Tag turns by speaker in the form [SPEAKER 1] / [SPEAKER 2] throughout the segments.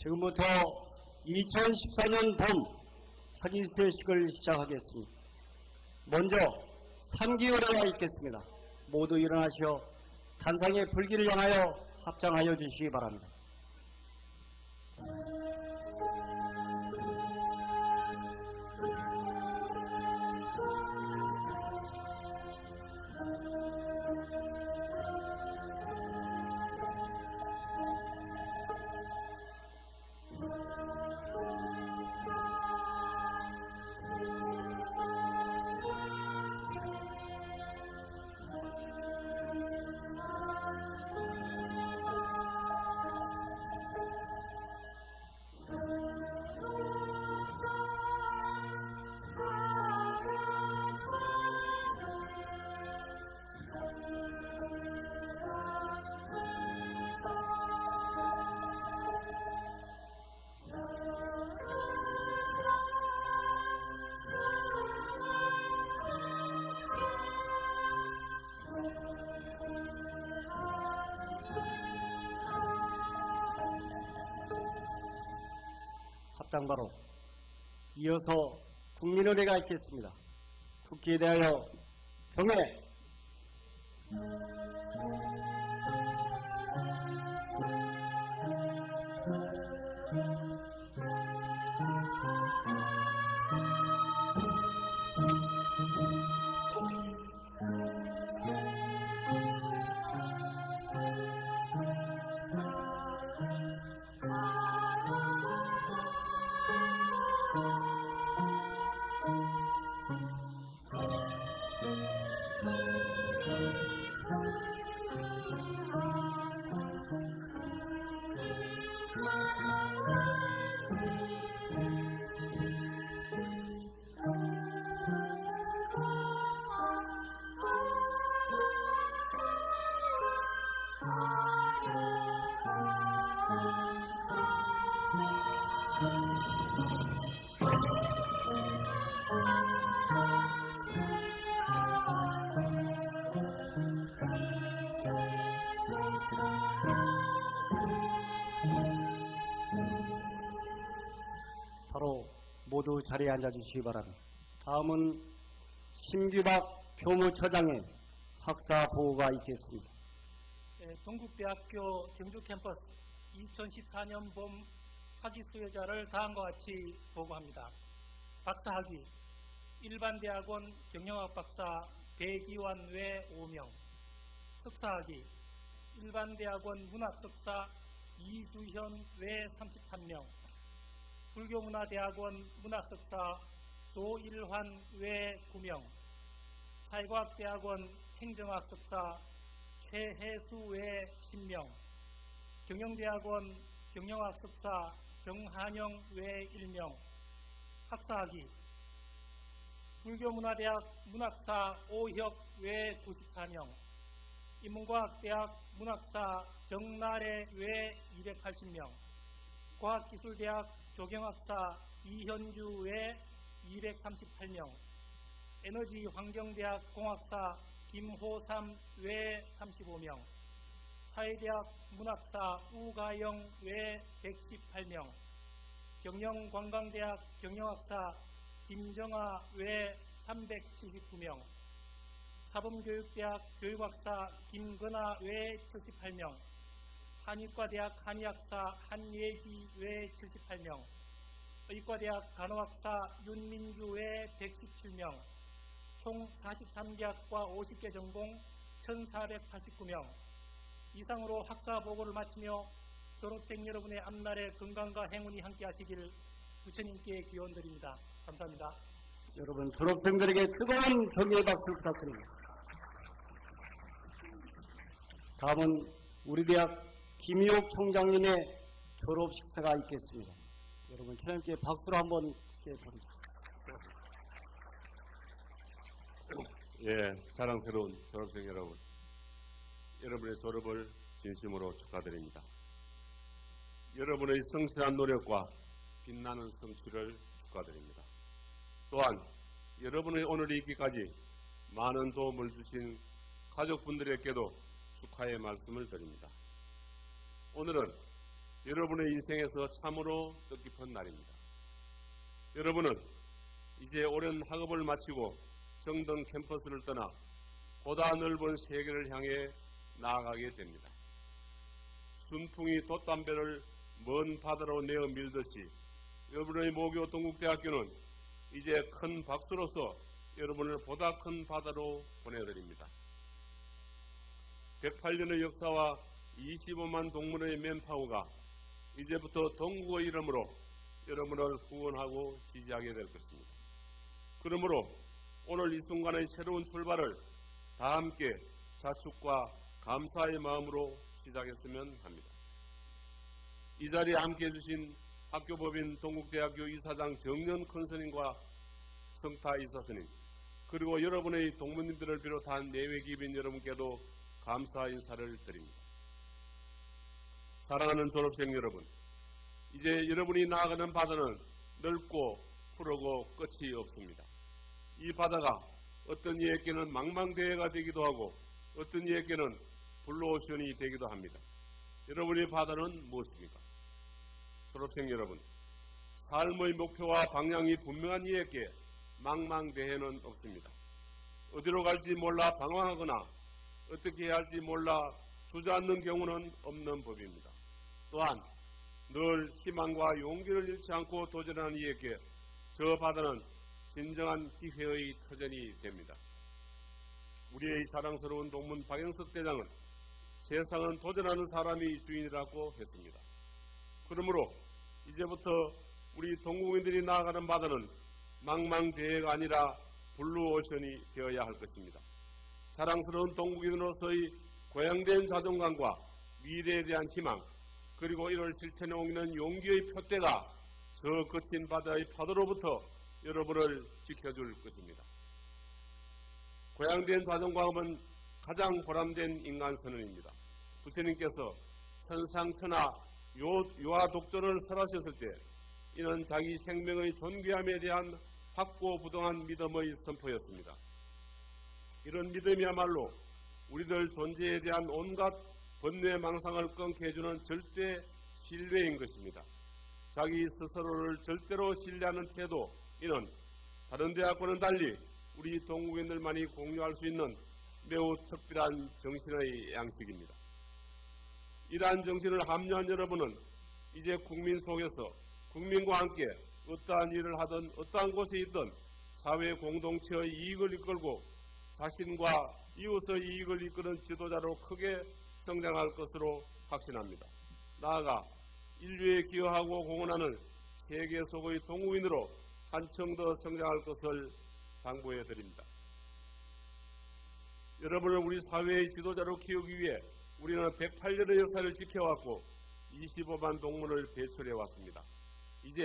[SPEAKER 1] 지금부터 2014년 봄 사진세식을 시작하겠습니다. 먼저 3기열회가 있겠습니다. 모두 일어나시어 단상의 불길을 향하여 합장하여 주시기 바랍니다. 바로 이어서 국민의례가 있겠습니다. 국기에 대하여 경례. 바로 모두 자리에 앉아주시기 바랍니다. 다음은 심규박 교무처장의 학사 보고가 있겠습니다.
[SPEAKER 2] 동국대학교 경주캠퍼스 2014년 봄 학위 수여자를 다음과 같이 보고합니다. 박사학위 일반대학원 경영학 박사 배기환 외 5명, 석사학위 일반대학원 문학석사 이주현 외 33명, 불교문화대학원 문학석사 조일환 외 9명, 사회과학대학원 행정학석사 최혜수 외 10명, 경영대학원 경영학석사 정한영 외 1명, 학사학위 불교문화대학 문학사 오혁 외 94명, 인문과학대학 문학사 정나래 외 280명, 과학기술대학 조경학사 이현주 외 238명, 에너지환경대학 공학사 김호삼 외 35명, 사회대학 문학사 우가영 외 118명, 경영관광대학 경영학사 김정아 외 379명, 사범교육대학 교육학사 김건아 외 78명, 한의과대학 한의학사 한예기 외 78명, 의과대학 간호학사 윤민주 외 117명, 총 43개학과 50개 전공 1,489명, 이상으로 학사 보고를 마치며 졸업생 여러분의 앞날의 건강과 행운이 함께 하시길 부처님께 기원드립니다. 감사합니다.
[SPEAKER 1] 여러분 졸업생들에게 뜨거운 격려의 박수를 부탁드립니다. 다음은 우리 대학 김희옥 총장님의 졸업 식사가 있겠습니다. 여러분 차장님께 박수로 한번 부탁드립니다.
[SPEAKER 3] 예, 자랑스러운 졸업생 여러분, 여러분의 졸업을 진심으로 축하드립니다. 여러분의 성실한 노력과 빛나는 성취를 축하드립니다. 또한 여러분의 오늘에 있기까지 많은 도움을 주신 가족분들에게도 축하의 말씀을 드립니다. 오늘은 여러분의 인생에서 참으로 뜻깊은 날입니다. 여러분은 이제 오랜 학업을 마치고 정등 캠퍼스를 떠나 보다 넓은 세계를 향해 나아가게 됩니다. 순풍이 돛담배를 먼 바다로 내어 밀듯이 여러분의 모교 동국대학교는 이제 큰 박수로서 여러분을 보다 큰 바다로 보내드립니다. 108년의 역사와 25만 동문의 맨파워가 이제부터 동국의 이름으로 여러분을 후원하고 지지하게 될 것입니다. 그러므로 오늘 이 순간의 새로운 출발을 다 함께 자축과 감사의 마음으로 시작했으면 합니다. 이 자리에 함께해 주신 학교법인 동국대학교 이사장 정년 큰스님과 성타 이사스님, 그리고 여러분의 동문님들을 비롯한 내외 기빈 여러분께도 감사 인사를 드립니다. 사랑하는 졸업생 여러분, 이제 여러분이 나아가는 바다는 넓고 푸르고 끝이 없습니다. 이 바다가 어떤 이에게는 망망대해가 되기도 하고 어떤 이에게는 블루오션이 되기도 합니다. 여러분의 바다는 무엇입니까? 졸업생 여러분, 삶의 목표와 방향이 분명한 이에게 망망대해는 없습니다. 어디로 갈지 몰라 방황하거나 어떻게 해야 할지 몰라 주저앉는 경우는 없는 법입니다. 또한 늘 희망과 용기를 잃지 않고 도전하는 이에게 저 바다는 진정한 기회의 터전이 됩니다. 우리의 자랑스러운 동문 박영석 대장은 세상은 도전하는 사람이 주인이라고 했습니다. 그러므로 이제부터 우리 동국인들이 나아가는 바다는 망망대해가 아니라 블루오션이 되어야 할 것입니다. 자랑스러운 동국인으로서의 고양된 자존감과 미래에 대한 희망, 그리고 이를 실천해 옮기는 용기의 표대가 저 거친 바다의 파도로부터 여러분을 지켜줄 것입니다. 고양된 자존감은 가장 보람된 인간 선언입니다. 부처님께서 천상천하 요하 독존을 설하셨을 때 이는 자기 생명의 존귀함에 대한 확고부동한 믿음의 선포였습니다. 이런 믿음이야말로 우리들 존재에 대한 온갖 번뇌 망상을 끊게 해주는 절대 신뢰인 것입니다. 자기 스스로를 절대로 신뢰하는 태도, 이는 다른 대학과는 달리 우리 동국인들만이 공유할 수 있는 매우 특별한 정신의 양식입니다. 이러한 정신을 함유한 여러분은 이제 국민 속에서 국민과 함께 어떠한 일을 하든 어떠한 곳에 있든 사회 공동체의 이익을 이끌고 자신과 이웃의 이익을 이끄는 지도자로 크게 성장할 것으로 확신합니다. 나아가 인류에 기여하고 공헌하는 세계 속의 동국인으로 한층 더 성장할 것을 당부해 드립니다. 여러분을 우리 사회의 지도자로 키우기 위해 우리는 108년의 역사를 지켜왔고 25만 동문을 배출해 왔습니다. 이제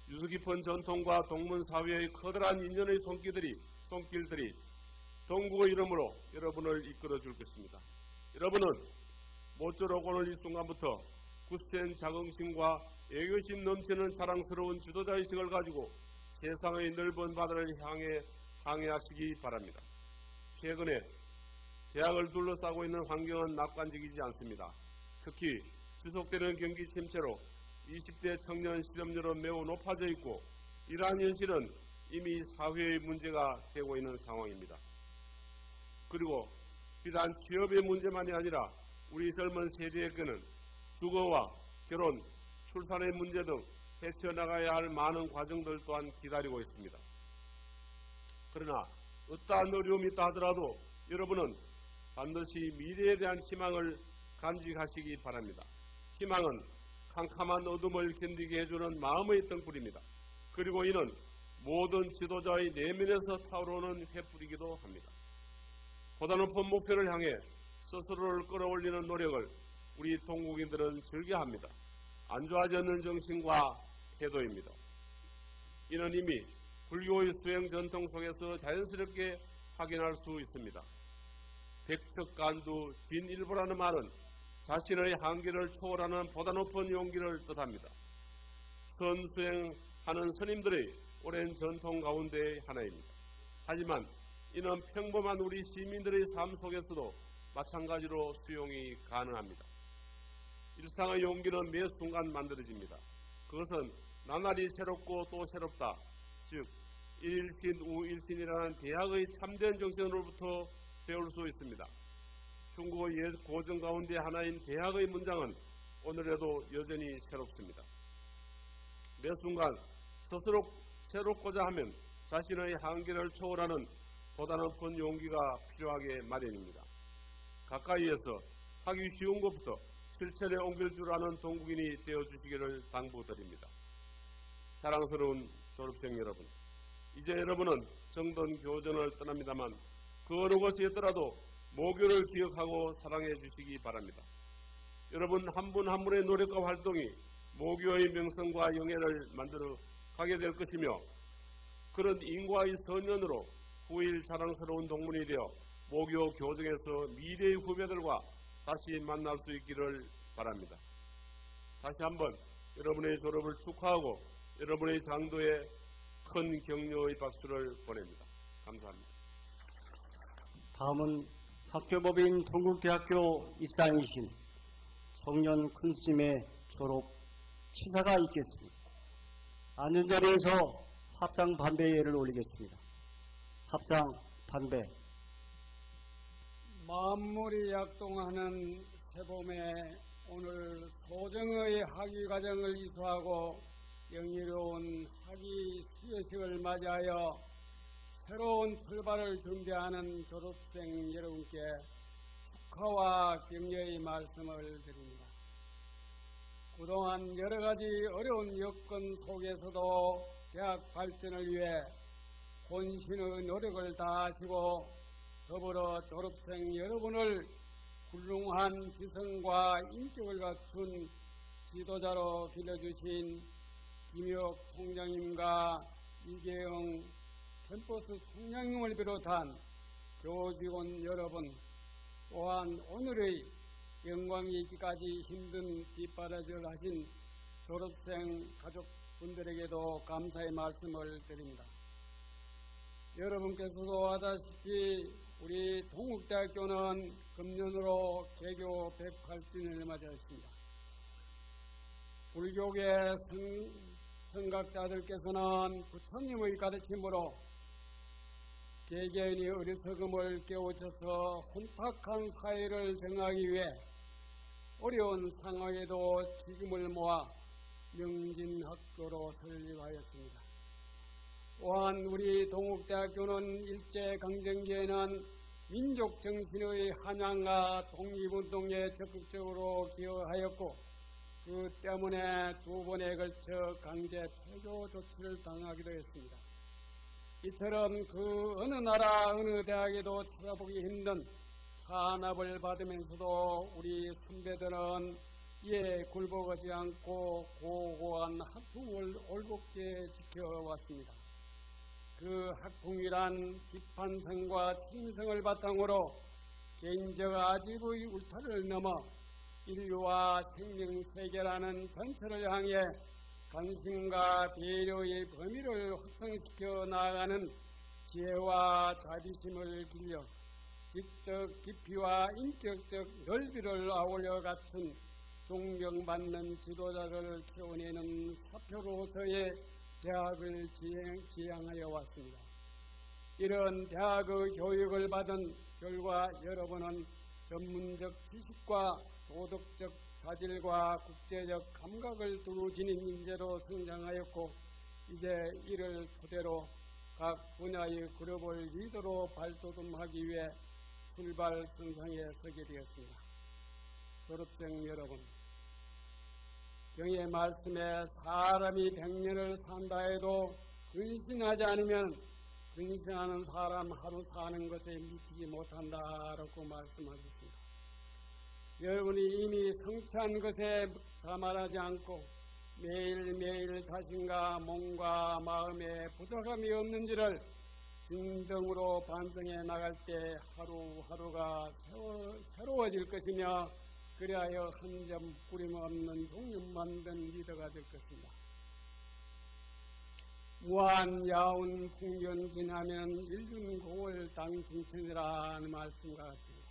[SPEAKER 3] 유수 깊은 전통과 동문 사회의 커다란 인연의 손길들이 동국의 이름으로 여러분을 이끌어 줄 것입니다. 여러분은 모쪼록 오늘 이 순간부터 굳센 자긍심과 애교심 넘치는 자랑스러운 지도자의식을 가지고 세상의 넓은 바다를 향해 항해하시기 바랍니다. 최근에 대학을 둘러싸고 있는 환경은 낙관적이지 않습니다. 특히 지속되는 경기 침체로 20대 청년 실업률은 매우 높아져 있고 이러한 현실은 이미 사회의 문제가 되고 있는 상황입니다. 그리고 비단 취업의 문제만이 아니라 우리 젊은 세대에게는 주거와 결혼, 출산의 문제 등 헤쳐나가야 할 많은 과정들 또한 기다리고 있습니다. 그러나 어떠한 어려움이 있다 하더라도 여러분은 반드시 미래에 대한 희망을 간직하시기 바랍니다. 희망은 캄캄한 어둠을 견디게 해주는 마음의 등불입니다. 그리고 이는 모든 지도자의 내면에서 타오르는 횃불이기도 합니다. 보다 높은 목표를 향해 스스로를 끌어올리는 노력을 우리 동국인들은 즐겨합니다. 안주하지 않는 정신과 태도입니다. 이는 이미 불교의 수행 전통 속에서 자연스럽게 확인할 수 있습니다. 백척간두 빈일보라는 말은 자신의 한계를 초월하는 보다 높은 용기를 뜻합니다. 선수행하는 스님들의 오랜 전통 가운데의 하나입니다. 하지만 이는 평범한 우리 시민들의 삶 속에서도 마찬가지로 수용이 가능합니다. 일상의 용기는 매 순간 만들어집니다. 그것은 나날이 새롭고 또 새롭다. 즉 일신 우일신이라는 대학의 참된 정신으로부터 배울 수 있습니다. 중국의 옛 고전 가운데 하나인 대학의 문장은 오늘에도 여전히 새롭습니다. 매 순간 스스로 새롭고자 하면 자신의 한계를 초월하는 보다 높은 용기가 필요하게 마련입니다. 가까이에서 하기 쉬운 것부터 실천에 옮길 줄 아는 동국인이 되어주시기를 당부드립니다. 사랑스러운 졸업생 여러분, 이제 여러분은 정든 교전을 떠납니다만 그 어느 곳이었더라도 모교를 기억하고 사랑해 주시기 바랍니다. 여러분 한 분 한 분의 노력과 활동이 모교의 명성과 영예를 만들어 가게 될 것이며 그런 인과의 선연으로 후일 자랑스러운 동문이 되어 모교 교정에서 미래의 후배들과 다시 만날 수 있기를 바랍니다. 다시 한번 여러분의 졸업을 축하하고 여러분의 장도에 큰 격려의 박수를 보냅니다. 감사합니다.
[SPEAKER 1] 다음은 학교법인 동국대학교 입상이신 송년 큰스님의 졸업 치사가 있겠습니다. 앉은 자리에서 합장 반배를 올리겠습니다. 합장 반배.
[SPEAKER 4] 만물이 약동하는 새봄에 오늘 소정의 학위 과정을 이수하고 영예로운 학위 수여식을 맞이하여 새로운 출발을 준비하는 졸업생 여러분께 축하와 격려의 말씀을 드립니다. 그동안 여러 가지 어려운 여건 속에서도 대학 발전을 위해 혼신의 노력을 다하시고 더불어 졸업생 여러분을 훌륭한 지성과 인격을 갖춘 지도자로 길러주신 김혁 총장님과 이계영 캠퍼스 총장님을 비롯한 교직원 여러분, 또한 오늘의 영광이 있기까지 힘든 뒷바라지를 하신 졸업생 가족분들에게도 감사의 말씀을 드립니다. 여러분께서도 아다시피 우리 동국대학교는 금년으로 개교 108주년을 맞이했습니다. 불교계 성각자들께서는 부처님의 가르침으로 개개인이 어리석음을 깨우쳐서 혼탁한 사회를 정하기 위해 어려운 상황에도 기금을 모아 명진학교로 설립하였습니다. 또한 우리 동국대학교는 일제강점기에는 민족정신의 한양과 독립운동에 적극적으로 기여하였고 그 때문에 두 번에 걸쳐 강제 폐교 조치를 당하기도 했습니다. 이처럼 그 어느 나라 어느 대학에도 찾아보기 힘든 탄압을 받으면서도 우리 선배들은 이에 굴복하지 않고 고고한 학풍을 올곧게 지켜왔습니다. 그 학풍이란 비판성과 책임성을 바탕으로 개인적 아집의 울타리를 넘어 인류와 생명세계라는 전체를 향해 관심과 배려의 범위를 확장시켜 나아가는 지혜와 자비심을 길러 지적 깊이와 인격적 넓이를 아울러 갖춘 존경받는 지도자를 키워내는 사표로서의 대학을 지향하여 왔습니다. 이런 대학의 교육을 받은 결과 여러분은 전문적 지식과 도덕적 자질과 국제적 감각을 두루 지닌 인재로 성장하였고 이제 이를 토대로 각 분야의 그룹을 리더로 발돋움하기 위해 출발 선상에 서게 되었습니다. 졸업생 여러분, 경의 말씀에 사람이 100년을 산다 해도 근신하지 않으면 근신하는 사람 하루 사는 것에 미치지 못한다라고 말씀하셨습니다. 여러분이 이미 성취한 것에 자만하지 않고 매일매일 자신과 몸과 마음에 부족함이 없는지를 진정으로 반성해 나갈 때 하루하루가 새로워질 것이며 그리하여 한 점 꾸림없는 종류 만든 리더가 될 것입니다. 무한 야운 풍년 지나면 일륜공을 당신천이라는 말씀과 같습니다.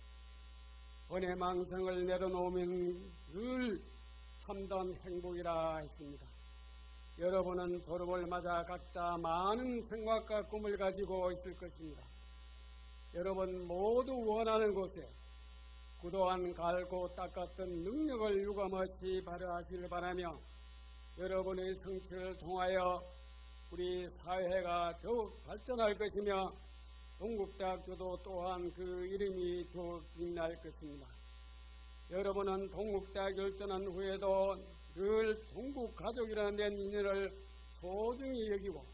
[SPEAKER 4] 번외망성을 내려놓으면 늘 참된 행복이라 했습니다. 여러분은 졸업을 맞아 각자 많은 생각과 꿈을 가지고 있을 것입니다. 여러분 모두 원하는 곳에 그동안 갈고 닦았던 능력을 유감없이 발휘하시길 바라며 여러분의 성취를 통하여 우리 사회가 더욱 발전할 것이며 동국대학교도 또한 그 이름이 더욱 빛날 것입니다. 여러분은 동국대학 열전한 후에도 늘 동국가족이라는 인연을 소중히 여기고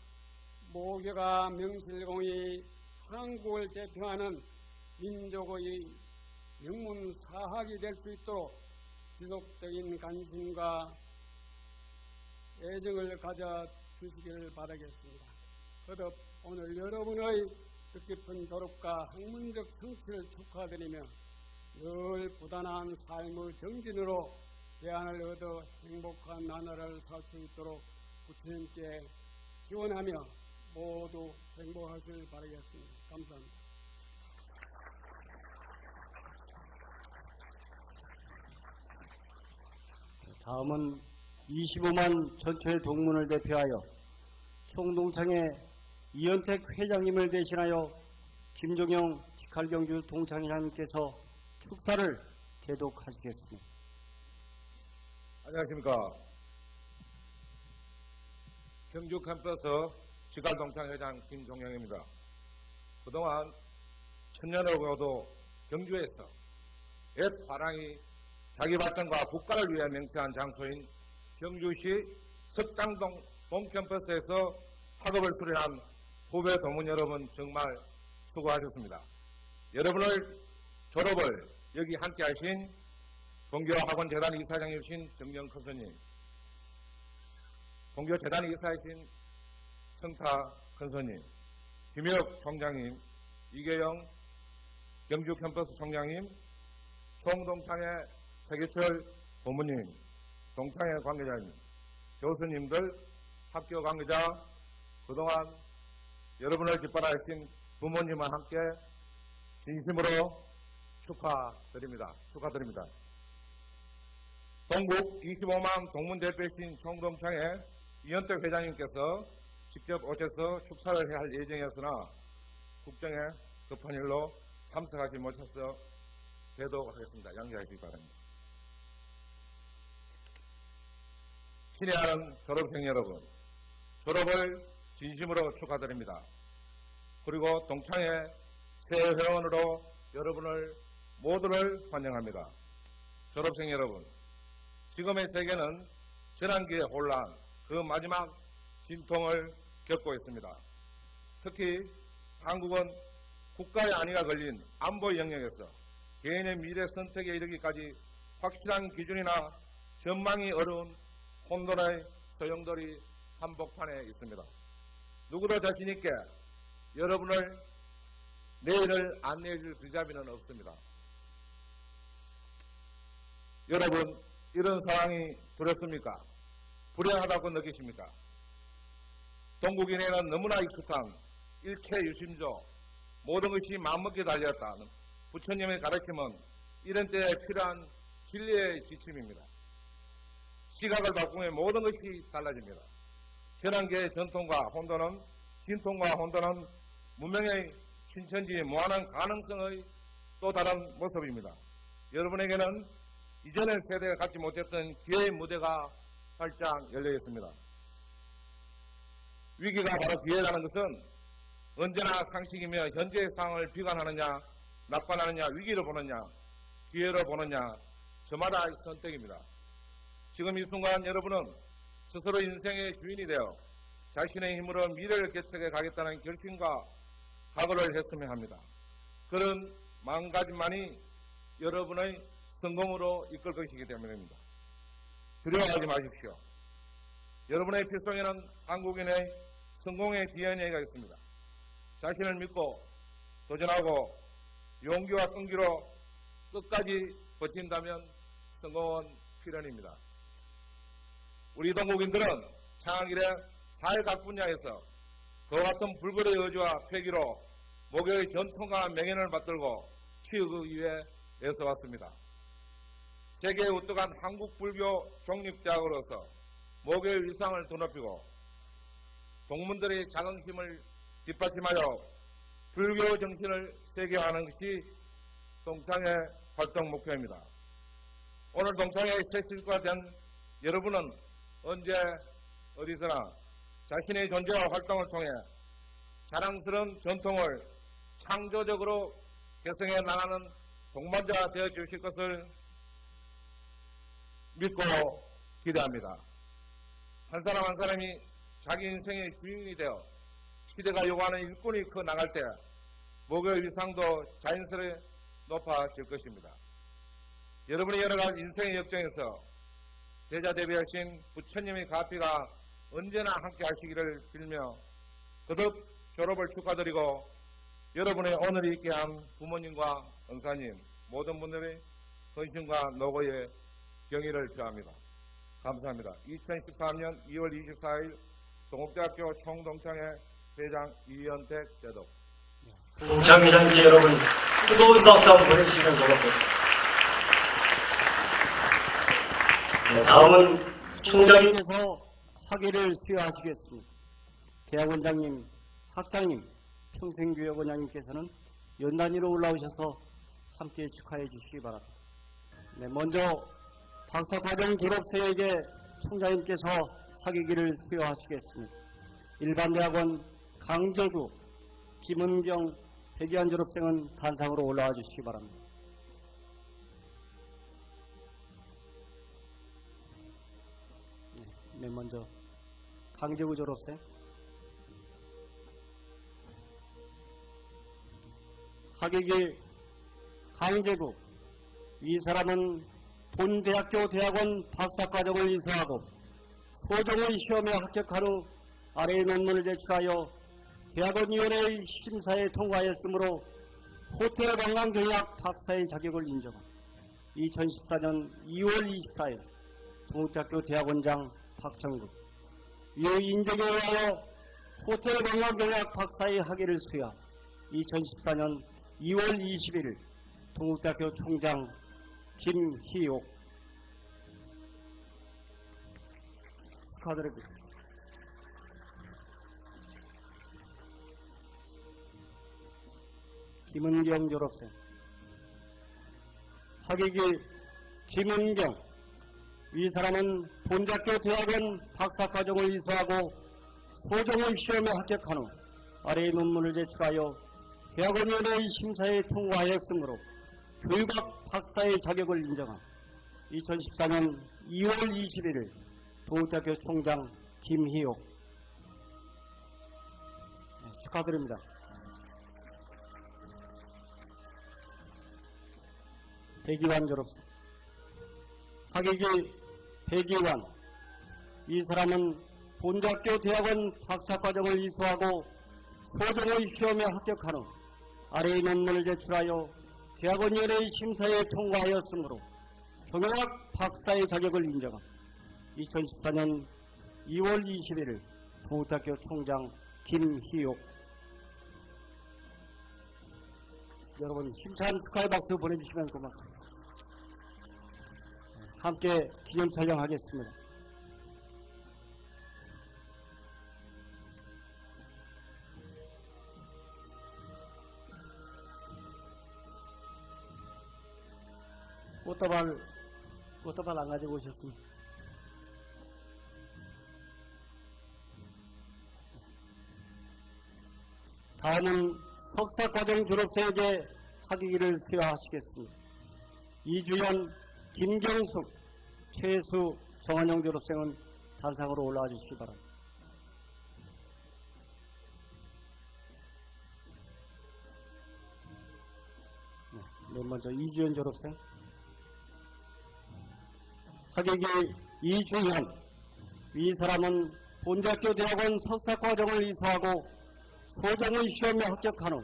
[SPEAKER 4] 모교가 명실공히 한국을 대표하는 민족의 명문사학이 될 수 있도록 지속적인 관심과 애정을 가져주시기를 바라겠습니다. 거듭 오늘 여러분의 뜻깊은 졸업과 학문적 성취를 축하드리며 늘 부단한 삶의 정진으로 대안을 얻어 행복한 나날을 살 수 있도록 부처님께 기원하며 모두 행복하길 바라겠습니다. 감사합니다.
[SPEAKER 1] 다음은 25만 전초의 동문을 대표하여 총동창회 이현택 회장님을 대신하여 김종영 직할경주 동창회장님께서 축사를 대독하시겠습니다.
[SPEAKER 5] 안녕하십니까. 경주 캠퍼스 직할동창회장 김종영입니다. 그동안 천년을 경주에서 옛 화랑이 자기 발전과 국가를 위해 맹세한 장소인 경주시 석당동 동캠퍼스에서 학업을 수련한 후배 동문 여러분 정말 수고하셨습니다. 여러분을 졸업을 여기 함께 하신 동교학원재단 이사장이신 정경 큰스님, 동교재단 이사이신 성타 큰스님, 김혁 총장님, 이계영 경주 캠퍼스 총장님, 총동창회 최기철 고모님, 동창회 관계자님, 교수님들, 학교 관계자, 그동안 여러분을 뒷바라진 부모님과 함께 진심으로 축하드립니다. 동국 25만 동문 대표이신 총동창회 이현택 회장님께서 직접 오셔서 축사를 해야 할 예정이었으나 국정에 급한 일로 참석하지 못해서 대도하겠습니다. 양해하시기 바랍니다. 친애하는 졸업생 여러분, 졸업을 진심으로 축하드립니다. 그리고 동창회 새 회원으로 여러분을 모두를 환영합니다. 졸업생 여러분, 지금의 세계는 전환기의 혼란, 그 마지막 진통을 겪고 있습니다. 특히 한국은 국가의 안위가 걸린 안보 영역에서 개인의 미래 선택에 이르기까지 확실한 기준이나 전망이 어려운 혼돈의 소용돌이 한복판에 있습니다. 누구도 자신 있게 여러분을 내일을 안내해 줄 길잡이는 없습니다. 여러분, 이런 상황이 두렵습니까? 불행하다고 느끼십니까? 동국인에는 너무나 익숙한 일체유심조, 모든 것이 마음먹기에 달렸다는 부처님의 가르침은 이런 때에 필요한 진리의 지침입니다. 시각을 바꾸면 모든 것이 달라집니다. 현안계의 전통과 혼돈은, 진통과 혼돈은 문명의 신천지 무한한 가능성의 또 다른 모습입니다. 여러분에게는 이전의 세대가 갖지 못했던 기회의 무대가 활짝 열려 있습니다. 위기가 바로 기회라는 것은 언제나 상식이며 현재의 상황을 비관하느냐, 낙관하느냐, 위기를 보느냐, 기회로 보느냐, 저마다의 선택입니다. 지금 이 순간 여러분은 스스로 인생의 주인이 되어 자신의 힘으로 미래를 개척해 가겠다는 결심과 각오를 했으면 합니다. 그런 마음가짐만이 여러분의 성공으로 이끌 것이기 때문입니다. 두려워하지 마십시오. 여러분의 필성에는 한국인의 성공의 DNA가 있습니다. 자신을 믿고 도전하고 용기와 끈기로 끝까지 버틴다면 성공은 필연입니다. 우리 동국인들은 창학 이래 사회 각 분야에서 그와 같은 불굴의 의지와 패기로 목요의 전통과 명예를 받들고 키우기 위해 애써왔습니다. 세계에 우뚝한 한국 불교 독립대학으로서 모교의 위상을 더높이고 동문들의 자긍심을 뒷받침하여 불교 정신을 세계화하는 것이 동창회 활동 목표입니다. 오늘 동창회에 채식화된 여러분은 언제 어디서나 자신의 존재와 활동을 통해 자랑스러운 전통을 창조적으로 개성해 나가는 동반자 되어 주실 것을 믿고 기대합니다. 한 사람 한 사람이 자기 인생의 주인이 되어 시대가 요구하는 일꾼이 커 나갈 때 모교의 위상도 자연스레 높아질 것입니다. 여러분의 여러 가지 인생의 역정에서 대자대비하신 부처님의 가피가 언제나 함께 하시기를 빌며 거듭 졸업을 축하드리고 여러분의 오늘이 있게 한 부모님과 은사님 모든 분들의 헌신과 노고에 경의를 표합니다. 감사합니다. 2013년 2월 24일 동국대학교 총동창회 회장 이현택 대독.
[SPEAKER 6] 동창회장님께 여러분 뜨거운 박수 한번 보내주시면 고맙겠습니다. 네, 다음은 총장님.
[SPEAKER 1] 총장님께서 학위를 수여하시겠습니다. 대학원장님, 학장님, 평생교육원장님께서는 연단위로 올라오셔서 함께 축하해 주시기 바랍니다. 네, 먼저 박사과정 졸업생에게 총장님께서 학위기를 수여하시겠습니다. 일반대학원 강저구, 김은경, 백이한 졸업생은 단상으로 올라와 주시기 바랍니다. 네, 먼저 강저구 졸업생. 학위기 강제구. 이 사람은 본 대학교 대학원 박사과정을 이수하고 소정의 시험에 합격한 후 아래의 논문을 제출하여 대학원위원회의 심사에 통과하였으므로 호텔 관광 경영 박사의 자격을 인정한 2014년 2월 24일 동국대학교 대학원장 박정국. 이후 인정에 의하여 호텔 관광 경영 박사의 학위를 수여 2014년 2월 21일 동국대학교 총장 김희옥. 축하드립니다. 김은경 졸업생. 학위기 김은경. 이 사람은 본대학교 대학원 박사과정을 이수하고 소정의 시험에 합격한 후 아래의 논문을 제출하여 대학원위원회의 심사에 통과하였으므로 교육학 박사의 자격을 인정한 2014년 2월 21일 동국대학교 총장 김희옥. 네, 축하드립니다. 백이환 졸업생. 학위기 백이환. 이 사람은 본대학교 대학원 박사과정을 이수하고 소정의 시험에 합격한 후 아래의 논문을 제출하여 대학원위원회의 심사에 통과하였으므로 경영학 박사의 자격을 인정한 2014년 2월 21일 동국대학교 총장 김희옥. 여러분 힘찬 축하의 박수 보내주시면 고맙습니다. 함께 기념 촬영하겠습니다. 꽃다발 안 가지고 오셨습니다. 다음은 석사과정 졸업생에게 학위기를 수여하시겠습니다. 이주연, 김경숙, 최수, 정한영 졸업생은 단상으로 올라와 주시기 바랍니다. 네, 먼저 이주연 졸업생. 학위기 이주현. 이 사람은 본대학교 대학원 석사과정을 이수하고 소정의 시험에 합격한 후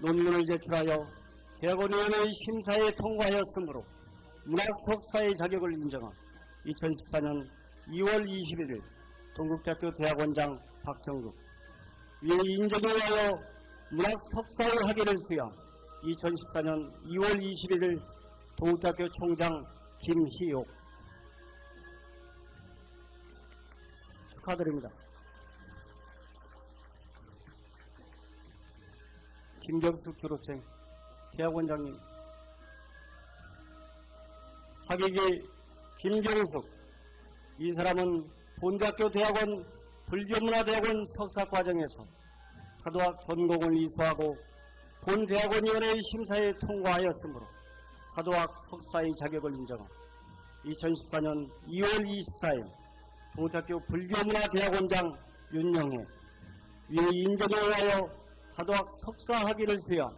[SPEAKER 1] 논문을 제출하여 대학원위원회의 심사에 통과하였으므로 문학 석사의 자격을 인정한 2014년 2월 21일 동국대학교 대학원장 박정국. 이에 인정에 의하여 문학 석사의 학위를 수여 2014년 2월 21일 동국대학교 총장 김희옥. 축하드립니다. 김경수 졸업생, 대학원장님. 사기기 김경숙. 이 사람은 본대학교 대학원 불교문화대학원 석사과정에서 사도학 전공을 이수하고 본대학원위원회의 심사에 통과하였으므로 사도학 석사의 자격을 인정한 2014년 2월 24일 동국대학교 불교문화대학원장 윤영혜 위의 인정에 의하여 사도학 석사 학위를 수여한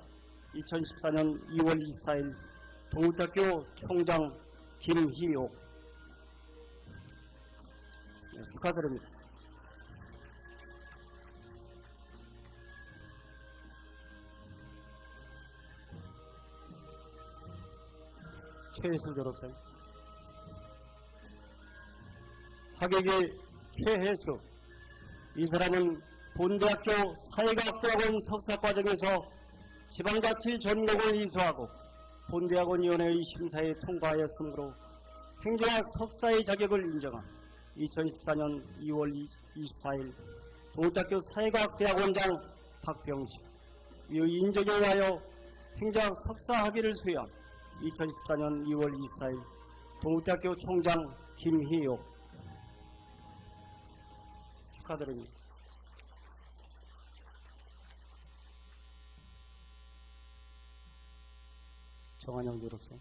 [SPEAKER 1] 2014년 2월 24일 동국대학교 총장 김희옥. 네, 축하드립니다. 최혜수 졸업생. 사격의 최혜수. 이 사람은 본대학교 사회과학대학원 석사과정에서 지방자치 전공을 이수하고 본대학원위원회의 심사에 통과하였으므로 행정학 석사의 자격을 인정한 2014년 2월 24일 동국대학교 사회과학대학원장 박병식 위의 인정에 의하여 행정학 석사 학위를 수여한 2014년 2월 24일 동국대학교 총장 김희옥. 축하드립니다. 정한영 졸업생.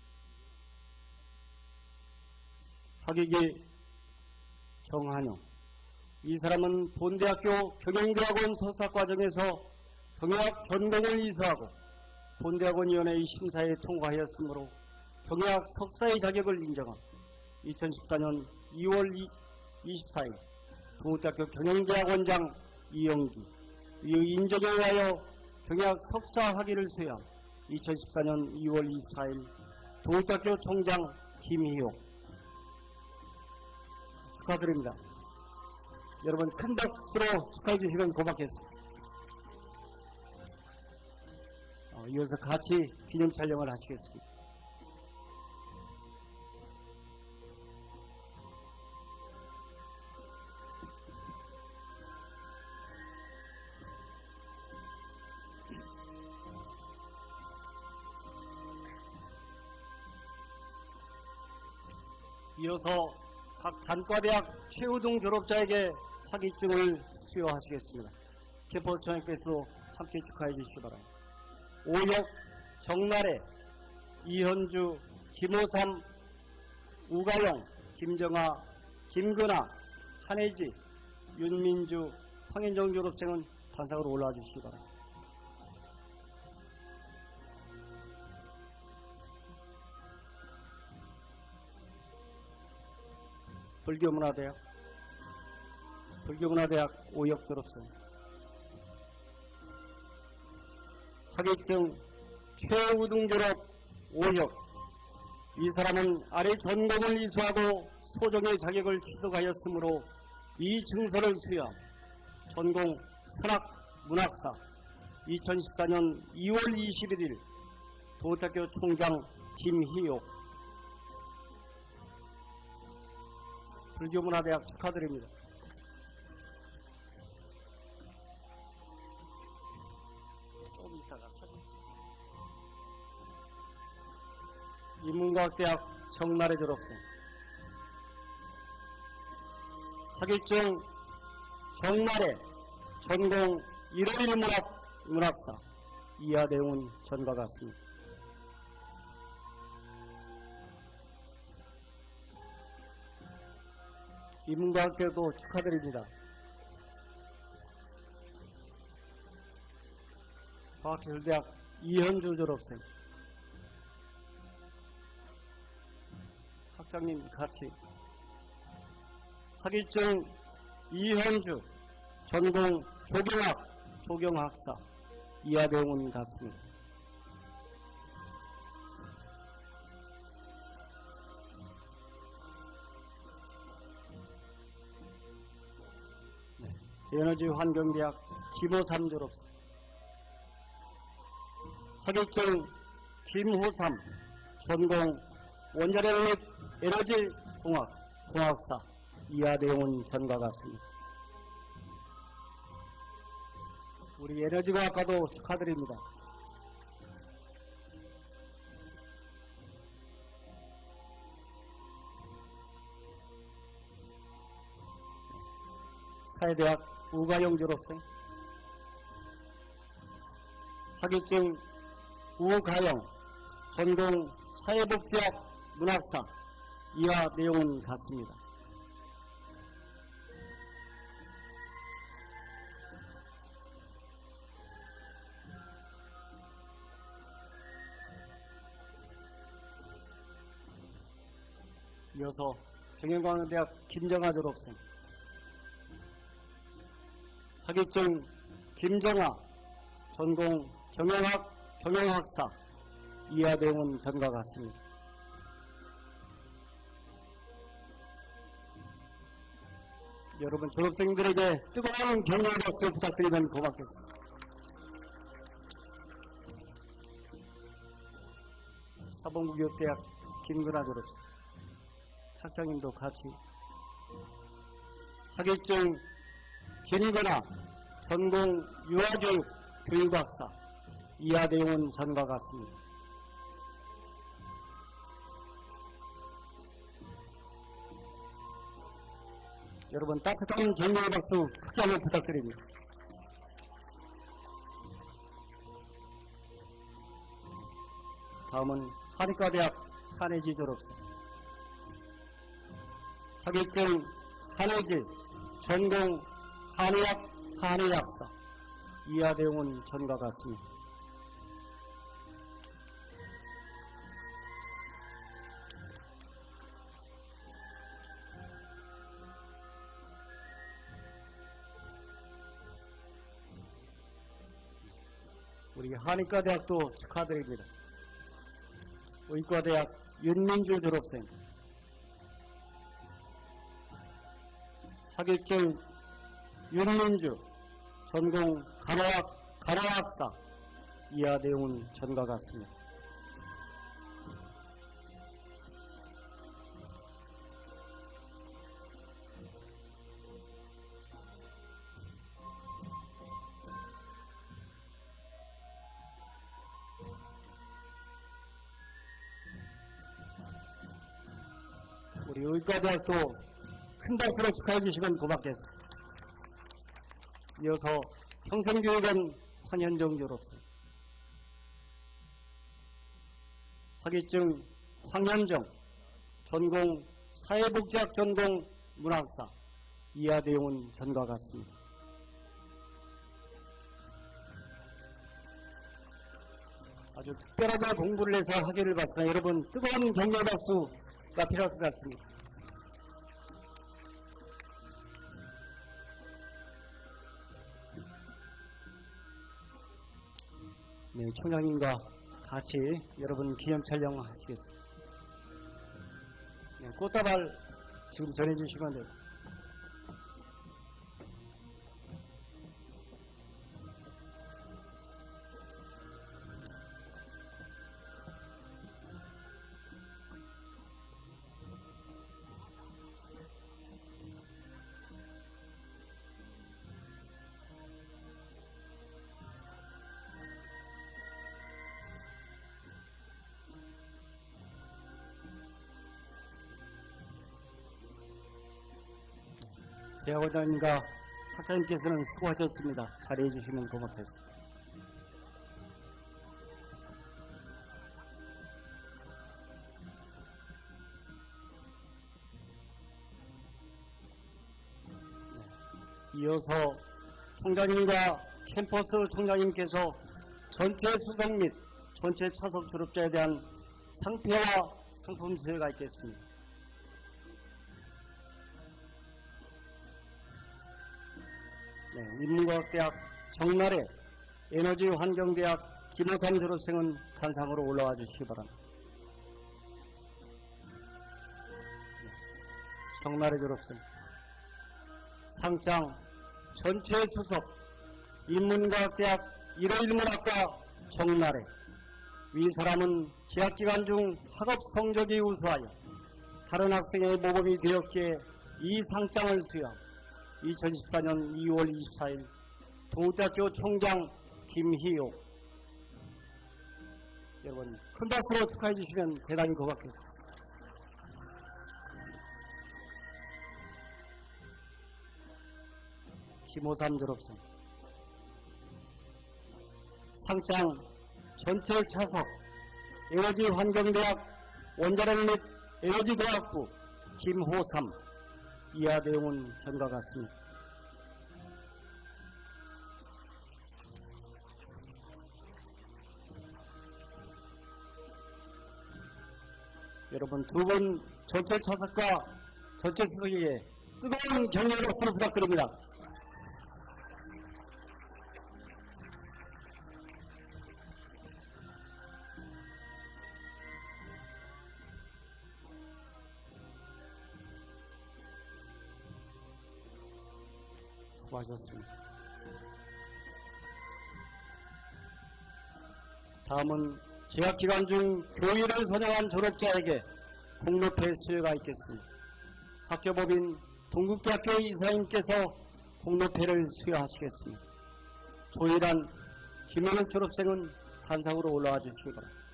[SPEAKER 1] 사기기 정한영. 이 사람은 본대학교 경영대학원 석사과정에서 경영학 전공을 이수하고 본대학원위원회의 심사에 통과하였으므로 경영학 석사의 자격을 인정한 2014년 2월 24일 동국대학교 경영대학원장 이영기 위의 인정에 의하여 경영학 석사 학위를 수여한 2014년 2월 24일 동국대학교 총장 김희옥. 축하드립니다. 여러분 큰 박수로 축하해 주시면 고맙겠습니다. 이어서 같이 기념 촬영을 하시겠습니다. 이어서 각 단과대학 최우등 졸업자에게 학위증을 수여하시겠습니다. 개포청장께서 함께 축하해 주시기 바랍니다. 오혁, 정나래, 이현주, 김호삼, 우가영, 김정아, 김근아, 한혜지, 윤민주, 황인정 졸업생은 단상으로 올라와 주시기 바랍니다. 불교문화대학 오혁 졸업생. 학위증 최우등 졸업 오혁. 이 사람은 아래 전공을 이수하고 소정의 자격을 취득하였으므로 이 증서를 수여한 전공 선학문학사 2014년 2월 21일 동국대학교 총장 김희옥. 불교문화대학 축하드립니다. 좀 이따가 인문과학대학 정나래 졸업생. 학위증 정나래 전공 1월 문학사. 이하 내용은 전과 같습니다. 인문과학대도 축하드립니다. 과학기술대학 이현주 졸업생. 학장님 같이. 학위증 이현주 전공 조경학 조경학사. 이하 내용은 같습니다. 에너지 환경대학 김호삼 졸업생. 학위증 김호삼 전공 원자력 및 에너지공학 공학사 이하대웅은 전과 같습니다. 우리 에너지공학과도 축하드립니다. 사회대학 우가영 졸업생, 학위증 우가영, 전공 사회복지학 문학사 이하 내용은 같습니다. 이어서 경영광대학 김정아 졸업생, 학위증 김정아, 전공 경영학 경영학사 이하 내용은 전과 같습니다. 여러분 졸업생들에게 뜨거운 격려의 박수 부탁드리면 고맙겠습니다. 사범구교대학 김근아 졸업생, 학장님도 같이 학위증 김근아, 전공 유아교육 교육학사 이하 내용은 전과 같습니다. 여러분 따뜻한 격려의 박수 크게 한번 부탁드립니다. 다음은 한의과대학 한의지 졸업생, 학위증 한의지, 전공 한의학 한의학사 이하 내용은 전과 같습니다. 우리 한의과대학도 축하드립니다. 의과대학 윤민주 졸업생, 학위증 윤민주, 전공 간호학 간호학사 이하 내용은 전과 같습니다. 우리 의과대학도 큰 박수로 축하해 주시면 고맙겠습니다. 이어서 평생교육원 황현정 졸업생, 학위증 황현정, 전공 사회복지학 전공 문학사 이하 내용은 전과 같습니다. 아주 특별하게 공부를 해서 학위를 받습니다. 여러분 뜨거운 격려 박수가 필요할 것 같습니다. 네, 총장님과 같이 여러분 기념 촬영하시겠습니다. 네, 꽃다발 지금 전해주시면 돼요. 대학원장님과 학장님께서는 수고하셨습니다. 자리해 주시면 고맙겠습니다. 이어서 총장님과 캠퍼스 총장님께서 전체 수석 및 전체 차석 졸업자에 대한 상패와 상품 수여가 있겠습니다. 네, 인문과학대학 정나래, 에너지환경대학 김호삼 졸업생은 단상으로 올라와 주시기 바랍니다. 네, 정나래 졸업생, 상장 전체 수석, 인문과학대학 1호1문학과 정나래. 위 사람은 재학기간 중 학업 성적이 우수하여 다른 학생의 모범이 되었기에 이 상장을 수여 2014년 2월 24일 동국대학교 총장 김희옥, 여러분 큰 박수로 축하해 주시면 대단히 고맙겠습니다. 김호삼 졸업생, 상장 전체 차석 에너지환경대학 원자력 및 에너지대학부 김호삼. 이하 내용은 전과 같습니다. 여러분 두 분 전체 차석과 전체 수석에게 뜨거운 격려의 박수를 부탁드립니다. 수고하셨습니다. 다음은 재학기간 중 교일을 선양한 졸업자에게 공로패 수여가 있겠습니다. 학교법인 동국대학교 이사님께서 공로패를 수여하시겠습니다. 조일한 김현욱 졸업생은 단상으로 올라와 주시기 바랍니다.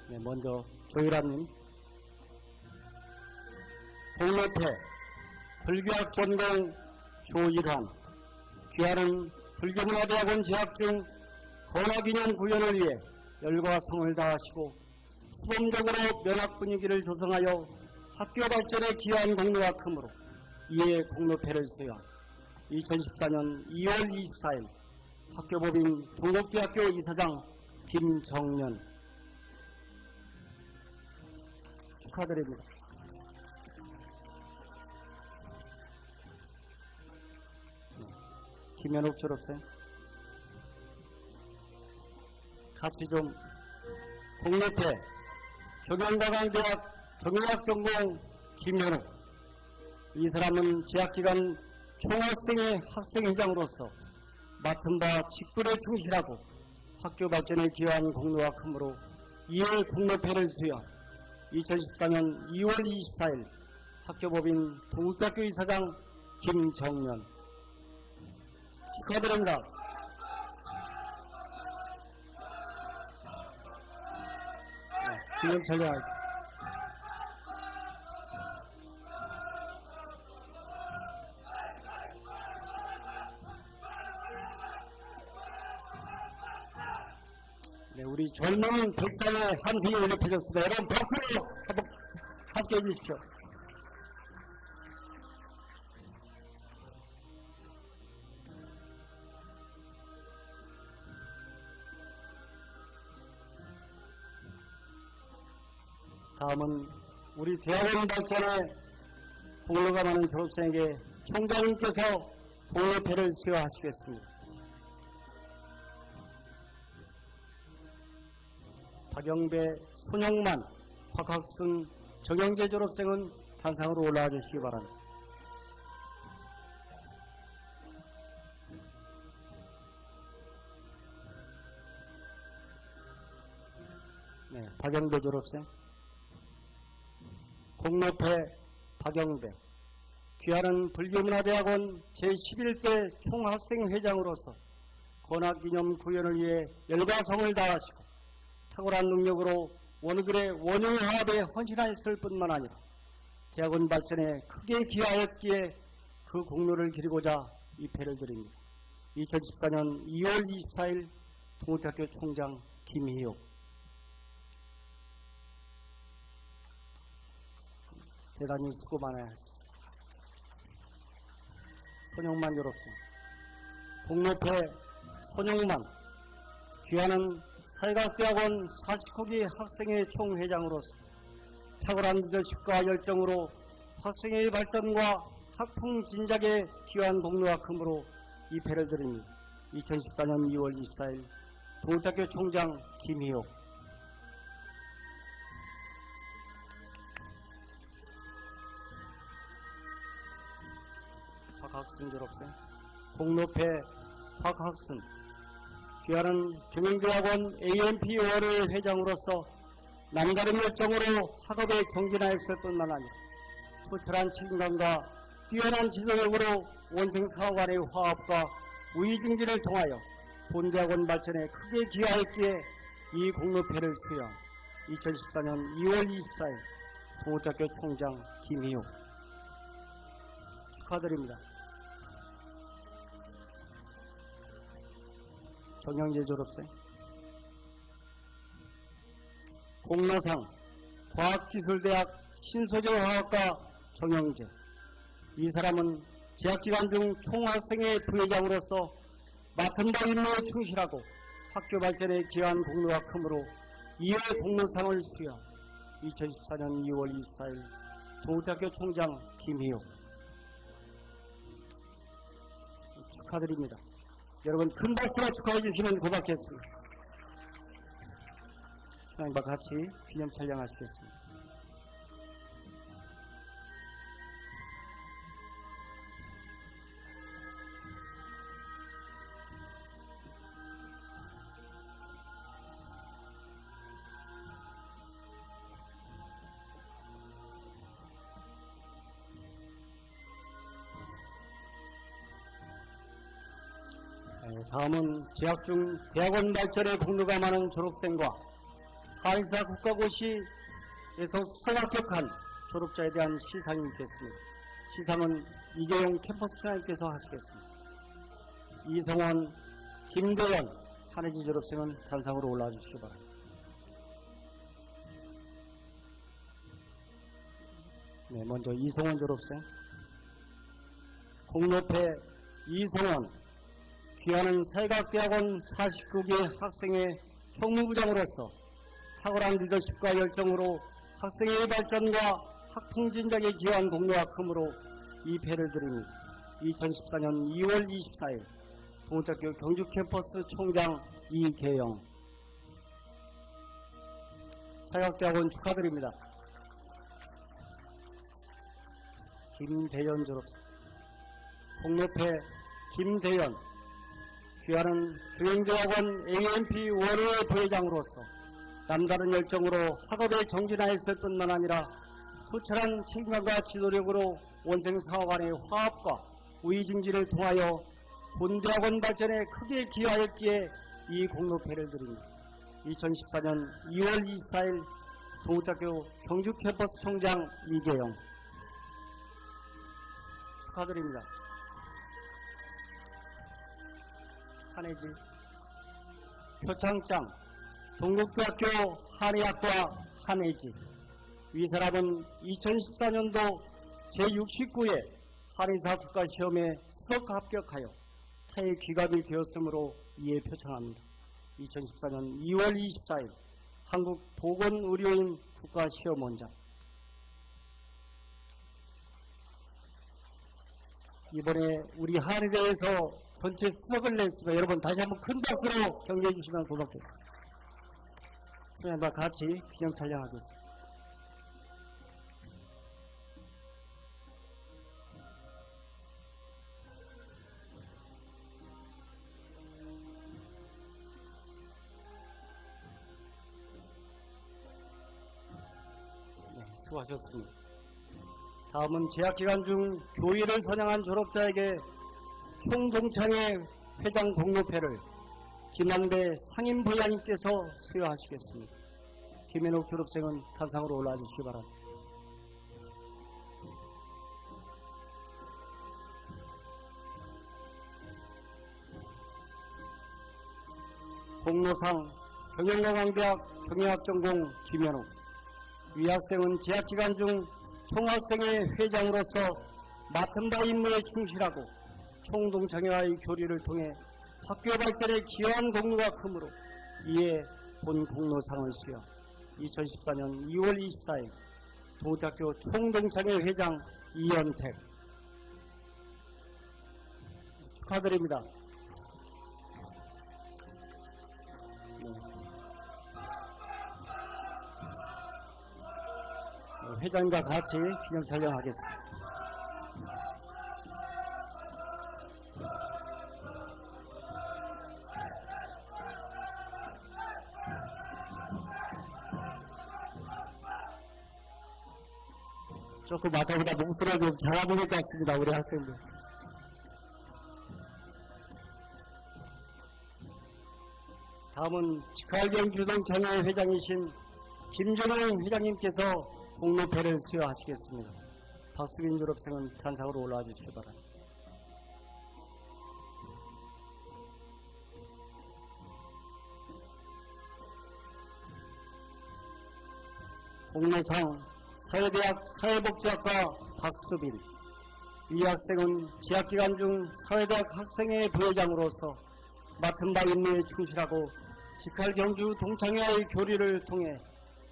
[SPEAKER 1] 네, 먼저 조일환님, 공로패 불교학 전공 조일환, 귀하는 불교문화대학원 재학 중 건화기념 구현을 위해 열과 성을 다하시고 수범적으로 면학 분위기를 조성하여 학교 발전에 기여한 공로가 크므로 이에 공로패를 수여 2014년 2월 24일 학교법인 동국대학교 이사장 김정년 축하드립니다. 김현욱 졸업생, 같이 좀 공로패 경영과강대학 경영학 전공 김현욱. 이 사람은 재학기간 총학생회 학생회장으로서 맡은 바 직분에 충실하고 학교 발전에 기여한 공로가 크므로 이에 공로패를 수여 2014년 2월 24일 학교법인 동국대학교 이사장 김정년 축하드립니다. 기념 촬영하겠습니다. 네, 우리 젊은 백상의 함성이 올려 펴졌습니다. 여러분 박수로 함께 해주십시오. 다음은 우리 대학원 발전에 공로가 많은 졸업생에게 총장님께서 공로패를 수여하시겠습니다. 박영배, 손용만, 박학순, 정영재 졸업생은 단상으로 올라와 주시기 바랍니다. 네, 박영배 졸업생, 공로패 박영배, 귀하는 불교문화대학원 제11대 총학생회장으로서 건학기념 구현을 위해 열과 성을 다하시고 탁월한 능력으로 원어들의 원효화합에 헌신하였을 뿐만 아니라 대학원 발전에 크게 기여하였기에 그 공로를 기리고자 이 패를 드립니다. 2014년 2월 24일 동국대학교 총장 김희옥. 대단히 수고 많아요. 손용만 졸업생, 공로패 손용만, 귀하는 사회과학대학원 40호기 학생회 총회장으로서 탁월한 리더십과 열정으로 학생회의 발전과 학풍 진작에 기여한 공로가 크므로 이 패를 드립니다. 2014년 2월 24일 동국대학교 총장 김희옥. 박학순 졸업생, 공로패 박학순, 귀하는 경영대학원 AMP 월의 회장으로서 남다른 열정으로 학업에 경진하였을 뿐만 아니라 투철한 책임감과 뛰어난 지도력으로 원생 사업 간의 화합과 우위 증진을 통하여 본대학원 발전에 크게 기여하였기에 이 공로패를 수여 2014년 2월 24일 동호대학교 총장 김희욱 축하드립니다. 정영재 졸업생, 공로상 과학기술대학 신소재화학과 정영재. 이 사람은 재학기간 중 총학생회 부회장으로서 맡은 바 임무에 충실하고 학교 발전에 기여한 공로가 크므로 이에 공로상을 수여 2014년 2월 24일 동호대학교 총장 김희욱 축하드립니다. 여러분 큰 박수로 축하해 주시면 고맙겠습니다. 시장님과 같이 기념 촬영하시겠습니다. 다음은 재학 중 대학원 발전에 공로가 많은 졸업생과 한의사 국가고시에서 수상 합격한 졸업자에 대한 시상이 있겠습니다. 시상은 이계용 캠퍼스 총장님께서 하시겠습니다. 이성원, 김대현, 한의지 졸업생은 단상으로 올라와 주시기 바랍니다. 네, 먼저 이성원 졸업생, 공로패 이성원, 귀하는 사회과학대학원 49개 학생회 총무부장으로서 탁월한 리더십과 열정으로 학생회의 발전과 학풍 진작에 기여한 공로가 크므로 이 패를 드립니다. 2014년 2월 24일 동호대학교 경주캠퍼스 총장 이계영. 사회과학대학원 축하드립니다. 김대현 졸업생, 공로패 김대현, 귀하는 경영대학원 AMP 월의 부회장으로서 남다른 열정으로 학업에 정진하였을 뿐만 아니라 투철한 책임감과 지도력으로 원생 사업 간의 화합과 우위 증진을 통하여 본대학원 발전에 크게 기여하였기에 이 공로패를 드립니다. 2014년 2월 24일 동호대학교 경주 캠퍼스 총장 이계영 축하드립니다. 한혜지, 표창장, 동국대학교 한의학과 한혜지. 이 사람은 2014년도 제69회 한의사 국가시험에 수석 합격하여 타의 귀감이 되었으므로 이에 표창합니다. 2014년 2월 24일 한국보건의료인 국가시험원장. 이번에 우리 한의대에서 전체 수석을 냈습니다. 여러분 다시 한번 큰 박수로 격려해 주시면 고맙겠습니다. 수행과 같이 기념 촬영하겠습니다. 네, 수고하셨습니다. 다음은 재학기간 중 교의를 선양한 졸업자에게 총동창회 회장 공로패를 김한배 상임부장님께서 수여하시겠습니다. 김현욱 졸업생은 단상으로 올라와 주시기 바랍니다. 공로상 경영노강대학 경영학전공 김현욱. 위 학생은 재학기간 중 총학생회 회장으로서 맡은 바 임무에 충실하고 총동창회와의 교류를 통해 학교 발전에 기여한 공로가 크므로 이에 본 공로상을 수여 2014년 2월 24일 동호대학교 총동창회 회장 이연택 축하드립니다. 회장과 같이 기념 촬영하겠습니다. 조금 아까보다 목소리가 좀 작아진 것 같습니다. 우리 학생들. 다음은 직할경주동창회 회장이신 김정영 회장님께서 공로패를 수여하시겠습니다. 박수빈 졸업생은 단상으로 올라와 주시기 바랍니다. 공로상 사회대학 사회복지학과 박수빈. 이 학생은 재학기간 중 사회대학 학생회 부회장으로서 맡은 바 임무에 충실하고 직할경주 동창회와의 교류를 통해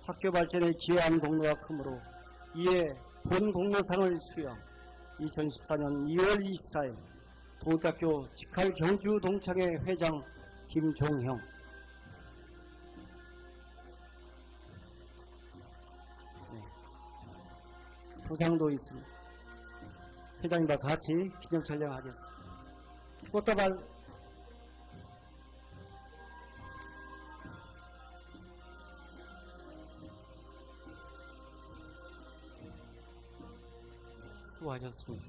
[SPEAKER 1] 학교 발전에 기여한 공로가 크므로 이에 본 공로상을 수여 2014년 2월 24일 동국대학교 직할경주 동창회 회장 김종형. 부상도 있습니다. 회장님과 같이 기념 촬영하겠습니다. 꽃다발 수고하셨습니다.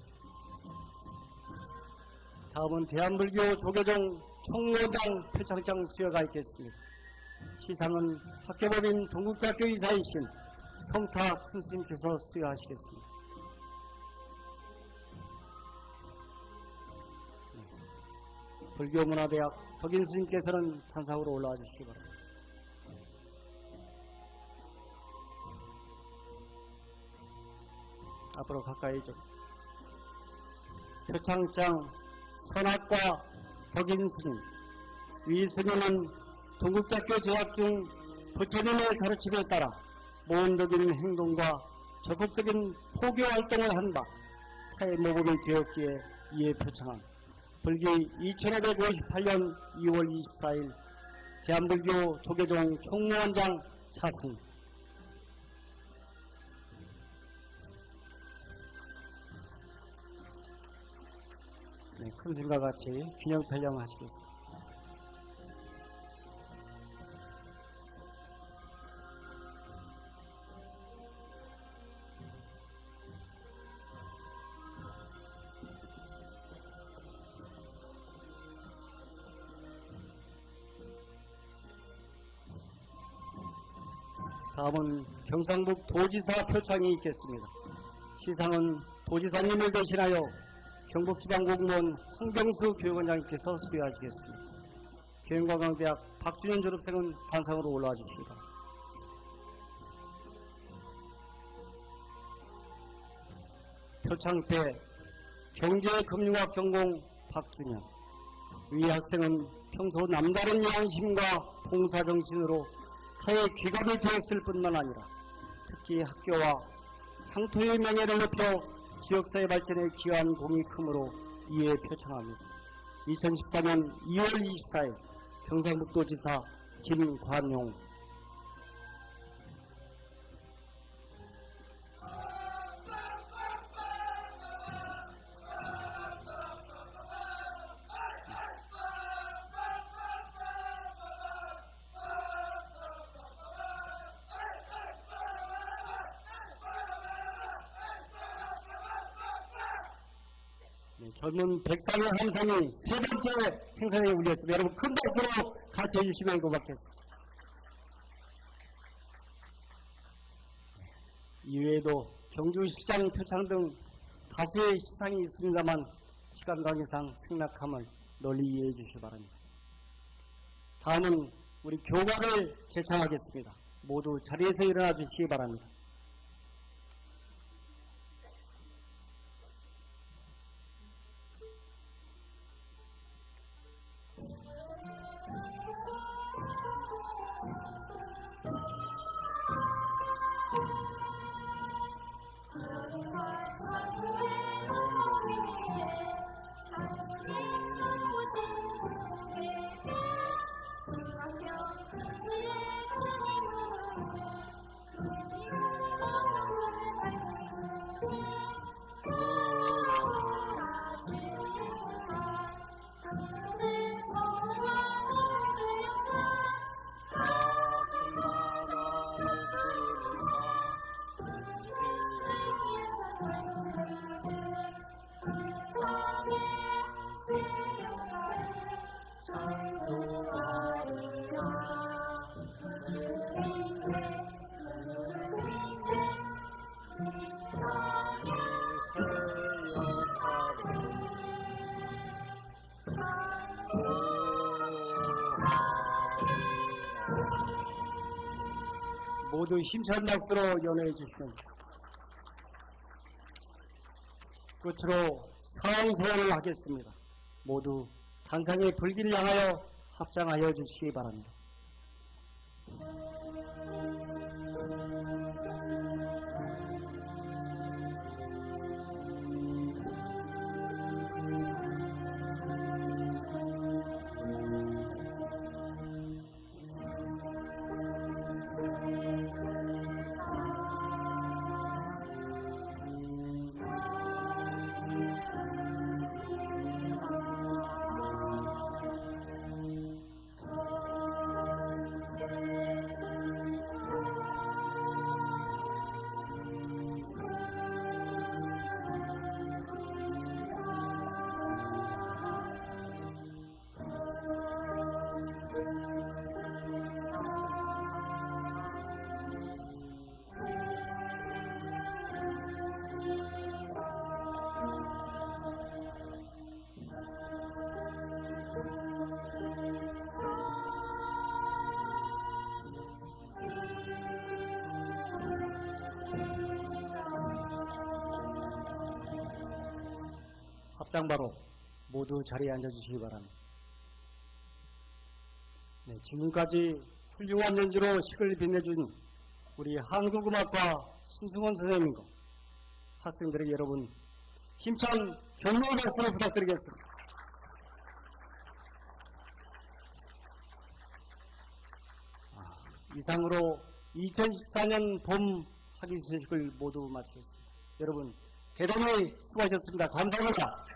[SPEAKER 1] 다음은 대한불교 조계종 총무장 표창장 수여가 있겠습니다. 시상은 학교법인 동국대학교 이사이신 성타 큰스님께서 수여하시겠습니다. 불교문화대학 덕인스님께서는 단상으로 올라와 주시기 바랍니다. 앞으로 가까이 좀. 표창장 선학과 덕인스님. 위 스님은 동국대학교 재학 중 부처님의 가르침에 따라 모험적인 행동과 적극적인 포교 활동을 한 바 사회 모범이 되었기에 이에 표창한 불기 2558년 2월 24일 대한불교 조계종 총무원장 차승. 네, 큰 스님과 같이 기념 촬영하시겠습니다. 다음은 경상북 도지사 표창이 있겠습니다. 시상은 도지사님을 대신하여 경북지방공무원 홍병수 교육원장님께서 수여하시겠습니다. 경영관광대학 박준현 졸업생은 단상으로 올라와 주시기 바랍니다. 표창패 경제금융학 전공 박준현. 위 학생은 평소 남다른 양심과 봉사정신으로 사회 귀감이 되었을 뿐만 아니라 특히 학교와 향토의 명예를 높여 지역사회 발전에 기여한 공이 크므로 이에 표창합니다. 2014년 2월 24일 경상북도지사 김관용. 젊은 백상의 함상이 세 번째 행사에 올렸습니다. 여러분 큰 박수로 같이 해주시면 고맙겠습니다. 이외에도 경주시장 표창 등 다수의 시상이 있습니다만 시간 관계상 생략함을 널리 이해해 주시기 바랍니다. 다음은 우리 교과를 제창하겠습니다. 모두 자리에서 일어나 주시기 바랍니다. 모두 힘찬 박수로 연호해 주시면 끝으로 사랑소원을 하겠습니다. 모두 탄상의 불길을 향하여 합장하여 주시기 바랍니다. 합장바로 모두 자리에 앉아주시기 바랍니다. 네, 지금까지 훌륭한 연주로 식을 빛내준 우리 한국음악과 신승원 선생님과 학생들에게 여러분 힘찬 격려의 박수를 부탁드리겠습니다. 이상으로 2014년 봄 학예소식을 모두 마치겠습니다. 여러분 대단히 수고하셨습니다. 감사합니다.